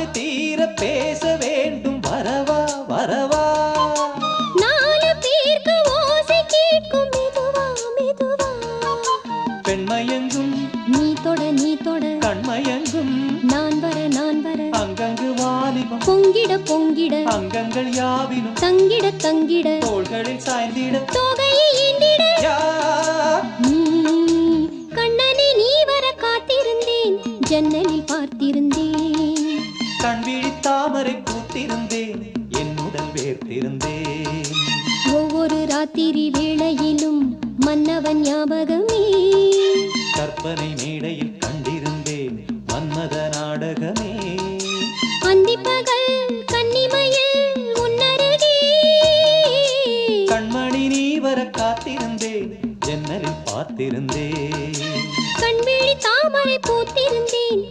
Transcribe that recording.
ஆசை தீர பேச வேண்டும் வரவா வரவா நாலு பேருக்கு ஓசை கேட்கும் மெதுவா மெதுவா பெண்மயங்கும் நீ தொட கண்மயங்கும் நான் வர அங்கங்கு வாலிபம் பொங்கிட பொங்கிட அங்கங்கள் யாவினும் தங்கிட தங்கிட தோள்களில் சாய்ந்திட தொகையை எண்ணிட யா நீ கண்ணனை நீ வர காத்திருந்தேன் ஜன்னலில் பார்த்திருந்தேன் கண்விழி தாமரை பூத்திருந்தேன் என் உடல் வேர்த்திருந்தேன் ஒவ்வொரு ராத்திரி வேளையிலும் மன்னவன் ஞாபகமே கற்பனை மேடையில் கண்டிருந்தேன் மன்மத நாடகமே அந்திப்பகல் கன்னிமையில் உன்னருகே கண்மணி நீ வர காத்திருந்தேன் ஜன்னலில் பார்த்திருந்தேன் கண்விழி தாமரை பூத்திருந்தேன்